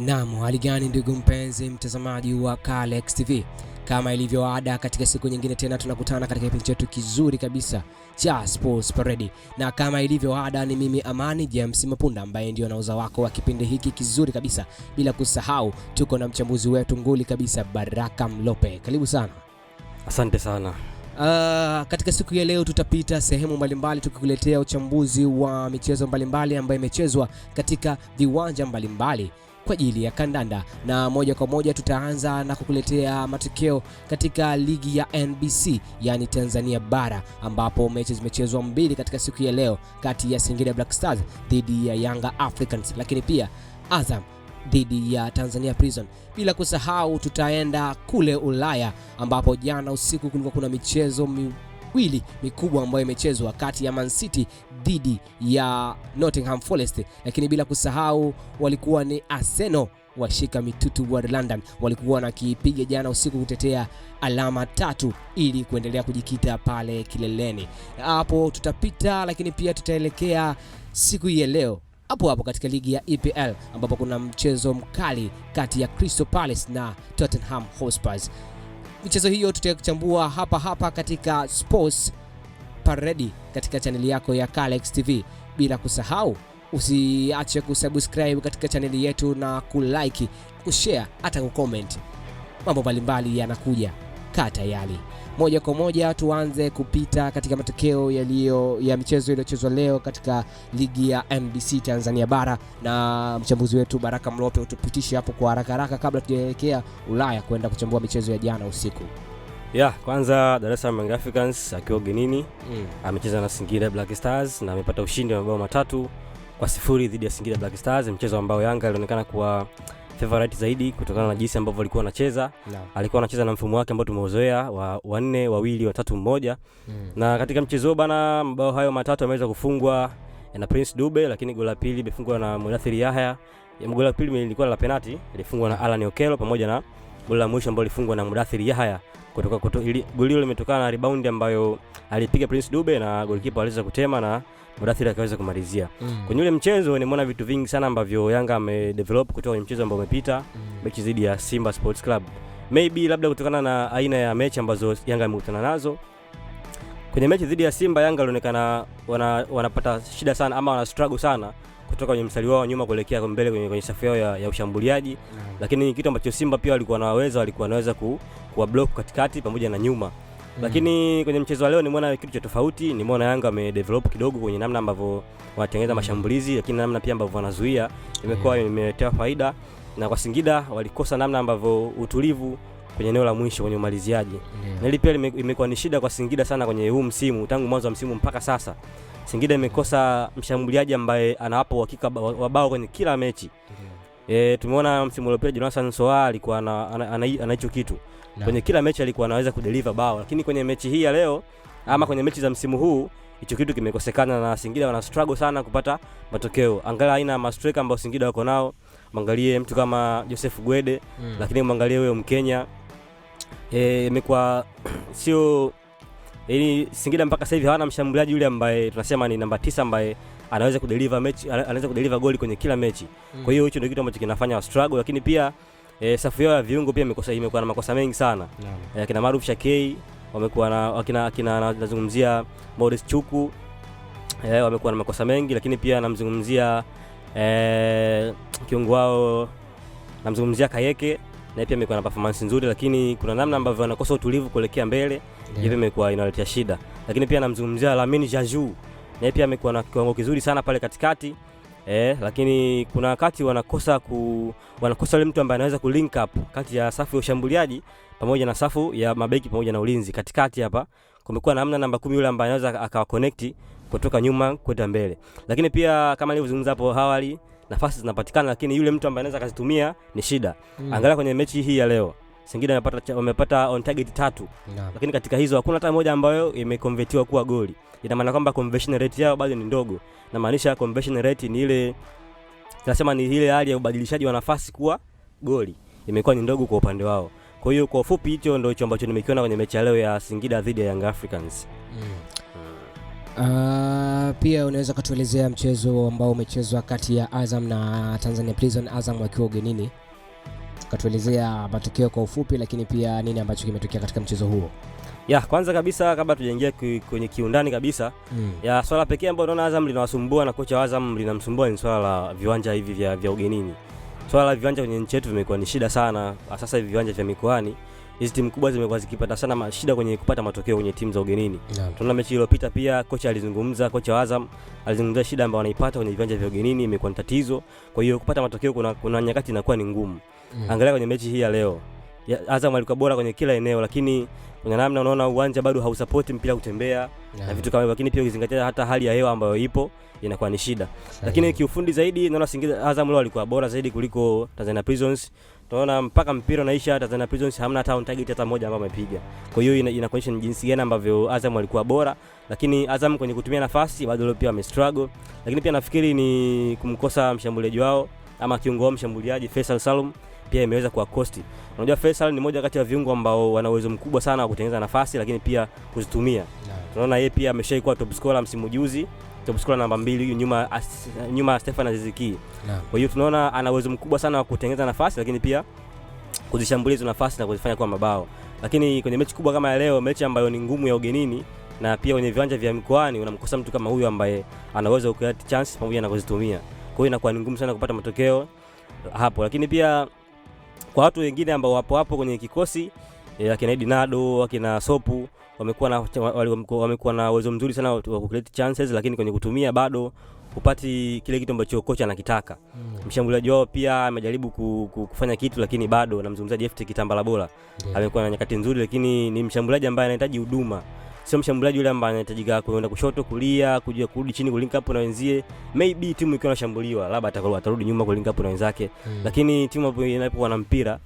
Naam, hali gani ndugu mpenzi mtazamaji wa Kalex TV? Kama ilivyo ada, katika siku nyingine tena tunakutana katika kipindi chetu kizuri kabisa cha Sports Parade. Na kama ilivyo ada, ni mimi Amani James Mapunda ambaye ndio nauza wako wa kipindi hiki kizuri kabisa. Bila kusahau tuko na mchambuzi wetu nguli kabisa Baraka Mlope. Karibu sana. Asante sana. Katika siku ya leo tutapita sehemu mbalimbali tukikuletea uchambuzi wa michezo mbalimbali ambayo imechezwa katika viwanja mbalimbali kwa ajili ya kandanda, na moja kwa moja tutaanza na kukuletea matokeo katika ligi ya NBC, yani Tanzania Bara, ambapo mechi zimechezwa mbili katika siku ya leo kati ya Singida Black Stars dhidi ya Yanga Africans, lakini pia Azam dhidi ya Tanzania Prison. Bila kusahau tutaenda kule Ulaya ambapo jana usiku kulikuwa kuna michezo miwili mikubwa ambayo imechezwa kati ya Man City dhidi ya Nottingham Forest, lakini bila kusahau walikuwa ni Arsenal washika mitutu wa London, walikuwa na kipiga jana usiku kutetea alama 3 ili kuendelea kujikita pale kileleni. Hapo tutapita, lakini pia tutaelekea siku ya leo hapo katika ligi ya EPL ambapo kuna mchezo mkali kati ya Crystal Palace na Tottenham Hotspur. Michezo hiyo tutachambua hapa katika Sports Parade katika chaneli yako ya Kalex TV. Bila kusahau usiache kusubscribe katika chaneli yetu na kulike, kushare hata kucomment. Mambo mbalimbali yanakuja, kaa tayari. Moja kwa moja tuanze kupita katika matokeo ya michezo iliyochezwa leo katika ligi ya NBC Tanzania Bara, na mchambuzi wetu Baraka Mlope utupitishe hapo kwa haraka kabla tujaelekea Ulaya kwenda kuchambua michezo ya jana usiku. Kwanza Dar es Salaam Young Africans akiwa ugenini amecheza na Singida Black Stars na amepata ushindi wa mabao 3-0 dhidi ya Singida Black Stars, mchezo ambao Yanga alionekana kuwa favorite zaidi kutokana na jinsi ambavyo alikuwa anacheza. Alikuwa anacheza na mfumo wake ambao tumeuzoea wa 4-2-3-1. Na katika mchezo bana, mabao hayo 3 yameweza kufungwa na Prince Dube, lakini goli la pili limefungwa na Mudathir Yahya. Goli la pili lilikuwa la penalty, ilifungwa na Alan Okello, pamoja na goli la mwisho ambalo lilifungwa na Mudathir Yahya. Goli hilo limetokana na rebound ambayo alipiga Prince Dube na goalkeeper aliweza kutema na Mudathir akaweza kumalizia. Kwenye ule mchezo nimeona vitu vingi sana ambavyo Yanga amedevelop kutoka kwenye mchezo ambao umepita, mechi dhidi ya Simba Sports Club. Maybe labda kutokana na aina ya mechi ambazo Yanga amekutana nazo. Kwenye mechi dhidi ya Simba, Yanga walionekana wanapata shida sana ama wana struggle sana kutoka kwenye mstari wao nyuma kuelekea mbele kwenye safu yao ya ushambuliaji. Lakini kitu ambacho Simba pia walikuwa wanaweza kuwa block katikati pamoja na nyuma. Lakini kwenye mchezo wa leo nimeona kitu cha tofauti. Nimeona Yanga wamedevelop kidogo kwenye namna ambavyo wanatengeneza mashambulizi, lakini namna pia ambavyo wanazuia imekuwa imetoa faida. Na kwa Singida walikosa namna ambavyo utulivu kwenye eneo la mwisho kwenye umaliziaji. Na ile pia imekuwa ni shida kwa Singida sana kwenye huu msimu, tangu mwanzo wa msimu mpaka sasa. Singida imekosa mshambuliaji ambaye anawapa uhakika wa bao kwenye kila mechi. Tumeona msimu uliopita Jonathan Soa alikuwa ana hicho kitu. Kwenye kila mechi alikuwa anaweza kudeliver bao, lakini kwenye mechi hii ya leo ama kwenye mechi za msimu huu hicho kitu kimekosekana, na Singida wana struggle sana kupata matokeo. Angalia aina ya mastreka ambao Singida wako nao. Mwangalie mtu kama Joseph Gwede, lakini mwangalie huyo Mkenya. Imekuwa sio Singida mpaka sasa hivi hawana mshambuliaji yule ambaye tunasema ni namba 9 ambaye anaweza kudeliver mechi, anaweza kudeliver goli kwenye kila mechi. Kwa hiyo hicho ndio kitu ambacho kinafanya struggle, lakini pia safu yao ya viungo pia imekuwa na makosa mengi sana. Kina Maruf Shakei wamekuwa na nazungumzia Morris Chuku, wamekuwa na makosa mengi, lakini pia namzungumzia kiungo wao, namzungumzia Kayeke, na pia amekuwa na performance nzuri, lakini kuna namna ambavyo wanakosa utulivu kuelekea mbele, hivi imekuwa inaletea shida. Lakini pia namzungumzia Lamine Jaju, na pia amekuwa na kiwango kizuri sana pale katikati. Lakini kuna wakati wanakosa yule mtu ambaye anaweza kulink up kati ya safu ya ushambuliaji pamoja na safu ya mabeki pamoja na ulinzi. Katikati hapa kumekuwa na namna namba 10 yule ambaye anaweza akawa connect kutoka nyuma kwenda mbele. Lakini pia kama nilivyozungumza hapo awali, nafasi zinapatikana, lakini yule mtu ambaye anaweza akazitumia ni shida. Angalia kwenye mechi hii ya leo, Singida wamepata on target 3. Lakini katika hizo hakuna hata moja ambayo imekonvertiwa kuwa goli. Ina maana kwamba conversion rate yao bado ni ndogo. Na maanisha conversion rate ni ile, tunasema ni ile hali ya ubadilishaji wa nafasi kuwa goli, imekuwa ni ndogo kwa upande wao. Kwa hiyo kwa ufupi hicho ndio ambacho nimekiona kwenye mechi ya leo ya Singida dhidi ya Young Africans. Pia unaweza kutuelezea mchezo ambao umechezwa kati ya Azam na Tanzania Prison, Azam wakiwa ugenini. Katuelezea matokeo kwa ufupi, lakini pia nini ambacho kimetokea katika mchezo huo. Kwanza kabisa kabla tujaingia kwenye kiundani kabisa, swala pekee ambalo naona Azam linawasumbua na kocha wa Azam linamsumbua ni swala la viwanja hivi vya ugenini. Swala la viwanja kwenye nchi yetu vimekuwa ni shida sana. Sasa hivi viwanja vya mikoani, hizi timu kubwa zimekuwa zikipata sana shida kwenye kupata matokeo kwenye timu za ugenini. Tunaona mechi iliyopita pia kocha wa Azam alizungumzia shida ambayo wanaipata kwenye viwanja vya ugenini, imekuwa ni tatizo. Kwa hiyo kupata matokeo kuna nyakati inakuwa ni ngumu. Angalia kwenye mechi hii ya leo. Azam alikuwa bora kwenye kila eneo, lakini kuna namna unaona uwanja bado hausupport mpira kutembea na vitu kama hivyo, lakini pia ukizingatia hata hali ya hewa ambayo ipo inakuwa ni shida. Lakini kiufundi zaidi naona Azam leo alikuwa bora zaidi kuliko Tanzania Prisons. Tunaona mpaka mpira unaisha Tanzania Prisons hamna hata on target hata moja ambayo amepiga. Kwa hiyo inakuonyesha ni jinsi gani ambavyo Azam alikuwa bora, lakini Azam kwenye kutumia nafasi bado leo pia amestruggle. Lakini pia nafikiri ni kumkosa mshambuliaji wao ama kiungo wao mshambuliaji Faisal Salum pia imeweza kuwa cost. Unajua Faisal ni moja kati ya viungo ambao wana uwezo mkubwa sana wa kutengeneza nafasi lakini pia kuzitumia. Tunaona yeye pia ameshaikuwa top scorer msimu juzi, top scorer namba 2 nyuma Stefan Aziziki. Kwa hiyo tunaona ana uwezo mkubwa sana wa kutengeneza nafasi lakini pia kuzishambulia hizo nafasi na kuzifanya kuwa mabao. Lakini kwenye mechi kubwa kama ya leo, mechi ambayo ni ngumu ya ugenini na pia kwenye viwanja vya mikoani, unamkosa mtu kama huyu ambaye anaweza kucreate chance pamoja na kuzitumia. Kwa hiyo inakuwa ni ngumu sana kupata matokeo hapo. Lakini pia kwa watu wengine ambao wapo kwenye kikosi, akina Edinado, akina Sopu, wamekuwa na uwezo mzuri sana wa kucreate chances, lakini kwenye kutumia bado upati kile kitu ambacho kocha anakitaka. Mshambuliaji wao pia amejaribu kufanya kitu, lakini bado namzungumzia Jeff Kitambala bora. Amekuwa na nyakati nzuri, lakini ni mshambuliaji ambaye anahitaji huduma. Sio mshambuliaji yule ambaye anahitajika kwenda kushoto, kulia, kuja kurudi chini ku link up na wenzie. Maybe timu ikiwa inashambuliwa, labda atarudi nyuma ku link up na wenzake. Lakini timu inapokuwa na mpira,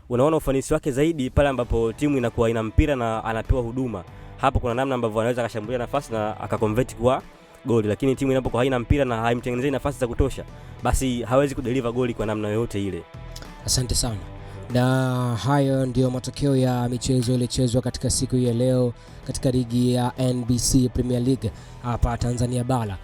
unaona ufanisi wake zaidi pale ambapo timu inakuwa ina mpira na anapewa huduma. Hapo kuna namna ambavyo anaweza akashambulia nafasi na akaconvert kwa goli. Lakini timu inapokuwa haina mpira na haimtengenezei nafasi za kutosha, basi hawezi kudeliver goli kwa namna yoyote ile. Asante sana. Na hayo ndio matokeo ya michezo iliyochezwa katika siku ya leo katika ligi ya NBC Premier League hapa Tanzania Bara.